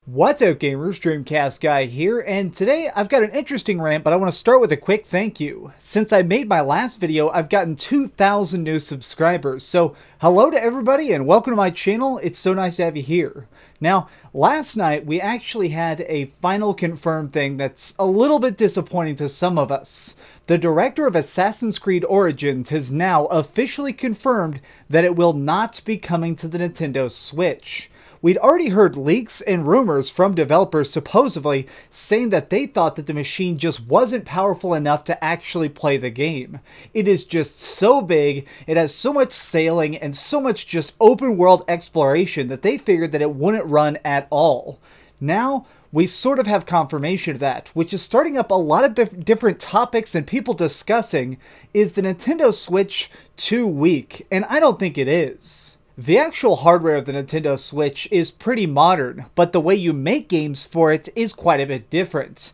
What's up, gamers? DreamcastGuy here, and today I've got an interesting rant, but I want to start with a quick thank you. Since I made my last video, I've gotten 2,000 new subscribers, so hello to everybody and welcome to my channel. It's so nice to have you here. Now, last night we actually had a final confirmed thing that's a little bit disappointing to some of us. The director of Assassin's Creed Origins has now officially confirmed that it will not be coming to the Nintendo Switch. We'd already heard leaks and rumors from developers supposedly saying that they thought that the machine just wasn't powerful enough to actually play the game. It is just so big, it has so much sailing and so much just open world exploration that they figured that it wouldn't run at all. Now, we sort of have confirmation of that, which is starting up a lot of different topics and people discussing, is the Nintendo Switch too weak? And I don't think it is. The actual hardware of the Nintendo Switch is pretty modern, but the way you make games for it is quite a bit different.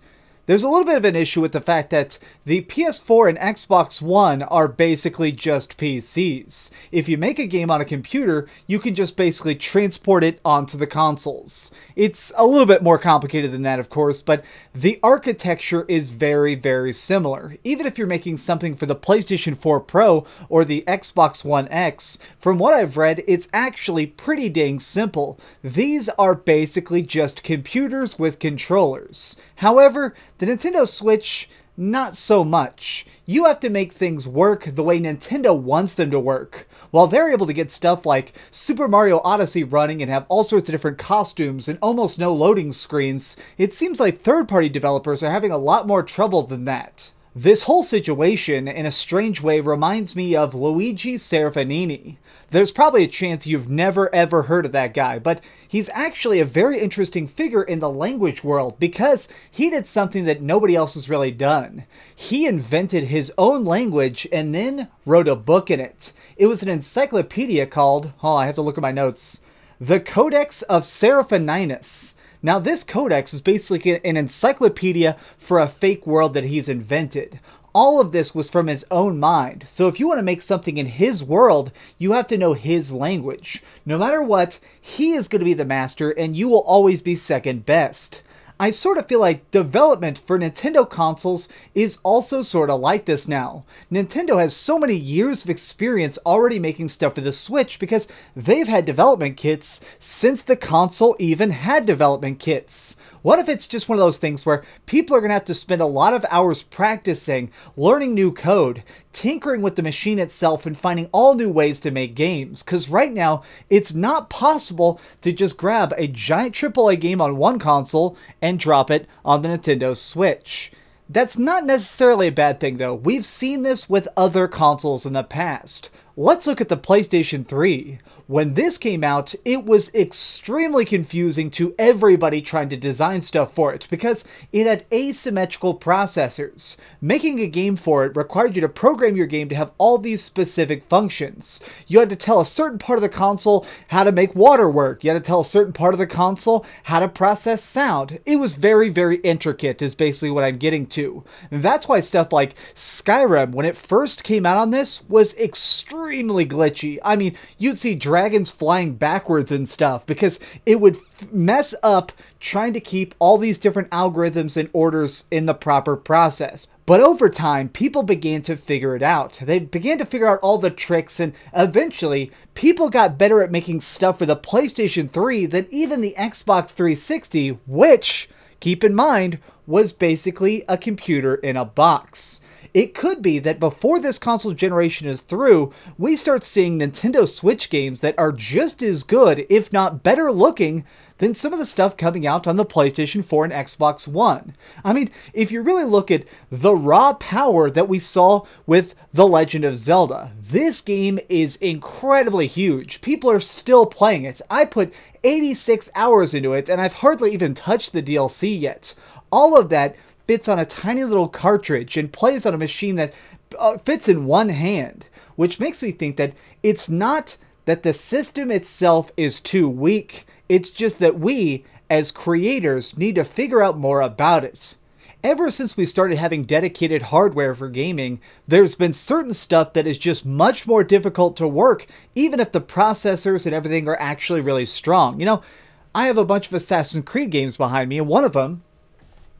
There's a little bit of an issue with the fact that the PS4 and Xbox One are basically just PCs. If you make a game on a computer, you can just basically transport it onto the consoles. It's a little bit more complicated than that, of course, but the architecture is very, very similar. Even if you're making something for the PlayStation 4 Pro or the Xbox One X, from what I've read, it's actually pretty dang simple. These are basically just computers with controllers. However, the Nintendo Switch, not so much. You have to make things work the way Nintendo wants them to work. While they're able to get stuff like Super Mario Odyssey running and have all sorts of different costumes and almost no loading screens, it seems like third-party developers are having a lot more trouble than that. This whole situation, in a strange way, reminds me of Luigi Serafini. There's probably a chance you've never ever heard of that guy, but he's actually a very interesting figure in the language world because he did something that nobody else has really done. He invented his own language and then wrote a book in it. It was an encyclopedia called, I have to look at my notes, The Codex of Seraphininus. Now, this codex is basically an encyclopedia for a fake world that he's invented. All of this was from his own mind, so if you want to make something in his world, you have to know his language. No matter what, he is going to be the master, and you will always be second best. I sort of feel like development for Nintendo consoles is also sort of like this now. Nintendo has so many years of experience already making stuff for the Switch because they've had development kits since the console even had development kits. What if it's just one of those things where people are going to have to spend a lot of hours practicing, learning new code, tinkering with the machine itself, and finding all new ways to make games? Because right now, it's not possible to just grab a giant AAA game on one console and drop it on the Nintendo Switch. That's not necessarily a bad thing, though. We've seen this with other consoles in the past. Let's look at the PlayStation 3. When this came out, it was extremely confusing to everybody trying to design stuff for it because it had asymmetrical processors. Making a game for it required you to program your game to have all these specific functions. You had to tell a certain part of the console how to make water work. You had to tell a certain part of the console how to process sound. It was very, very intricate is basically what I'm getting to. And that's why stuff like Skyrim, when it first came out on this, was extremely glitchy. I mean, you'd see dragons flying backwards and stuff because it would mess up trying to keep all these different algorithms and orders in the proper process. But over time, people began to figure it out. They began to figure out all the tricks, and eventually, people got better at making stuff for the PlayStation 3 than even the Xbox 360, which, keep in mind, was basically a computer in a box. It could be that before this console generation is through, we start seeing Nintendo Switch games that are just as good, if not better looking, than some of the stuff coming out on the PlayStation 4 and Xbox One. I mean, if you really look at the raw power that we saw with The Legend of Zelda, this game is incredibly huge. People are still playing it. I put 86 hours into it, and I've hardly even touched the DLC yet. All of that fits on a tiny little cartridge and plays on a machine that fits in one hand, which makes me think that it's not that the system itself is too weak, it's just that we, as creators, need to figure out more about it. Ever since we started having dedicated hardware for gaming, there's been certain stuff that is just much more difficult to work, even if the processors and everything are actually really strong. You know, I have a bunch of Assassin's Creed games behind me, and one of them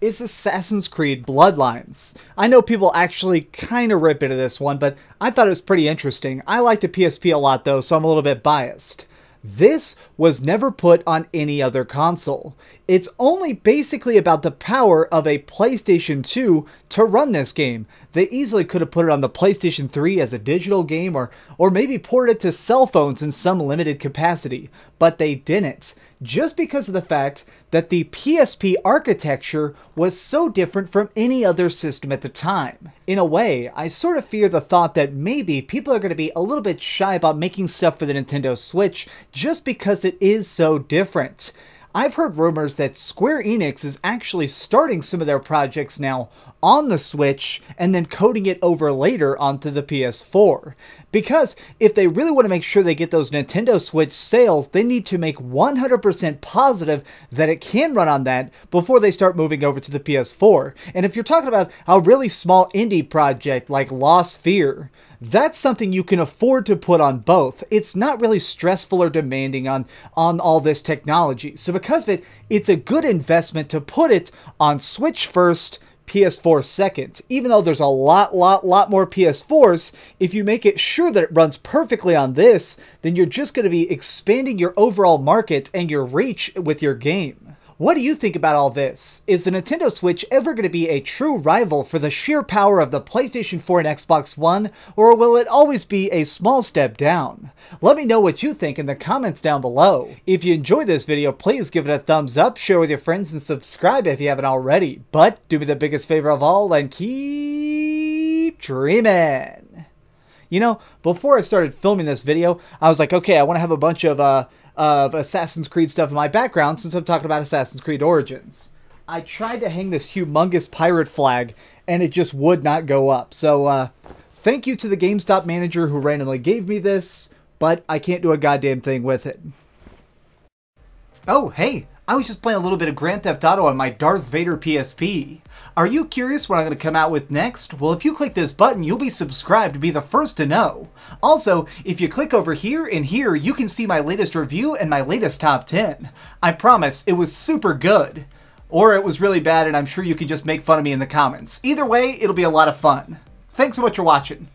is Assassin's Creed Bloodlines. I know people actually kind of rip into this one, but I thought it was pretty interesting. I like the PSP a lot though, so I'm a little bit biased. This was never put on any other console. It's only basically about the power of a PlayStation 2 to run this game. They easily could have put it on the PlayStation 3 as a digital game or maybe ported it to cell phones in some limited capacity, but they didn't. Just because of the fact that the PSP architecture was so different from any other system at the time. In a way, I sort of fear the thought that maybe people are going to be a little bit shy about making stuff for the Nintendo Switch just because it is so different. I've heard rumors that Square Enix is actually starting some of their projects now on the Switch and then coding it over later onto the PS4. Because if they really want to make sure they get those Nintendo Switch sales, they need to make 100% positive that it can run on that before they start moving over to the PS4. And if you're talking about a really small indie project like Lost Sphear, that's something you can afford to put on both. It's not really stressful or demanding on all this technology. So because of it, it's a good investment to put it on Switch first, PS4 second. Even though there's a lot more PS4s, if you make it sure that it runs perfectly on this, then you're just going to be expanding your overall market and your reach with your game. What do you think about all this? Is the Nintendo Switch ever going to be a true rival for the sheer power of the PlayStation 4 and Xbox One, or will it always be a small step down? Let me know what you think in the comments down below. If you enjoyed this video, please give it a thumbs up, share with your friends, and subscribe if you haven't already. But do me the biggest favor of all and keep dreaming. You know, before I started filming this video, I was like, okay, I want to have a bunch of Assassin's Creed stuff in my background since I'm talking about Assassin's Creed Origins. I tried to hang this humongous pirate flag and it just would not go up. So thank you to the GameStop manager who randomly gave me this, but I can't do a goddamn thing with it. Oh, hey, I was just playing a little bit of Grand Theft Auto on my Darth Vader PSP. Are you curious what I'm going to come out with next? Well, if you click this button, you'll be subscribed to be the first to know. Also, if you click over here and here, you can see my latest review and my latest top 10. I promise, it was super good. Or it was really bad and I'm sure you can just make fun of me in the comments. Either way, it'll be a lot of fun. Thanks so much for watching.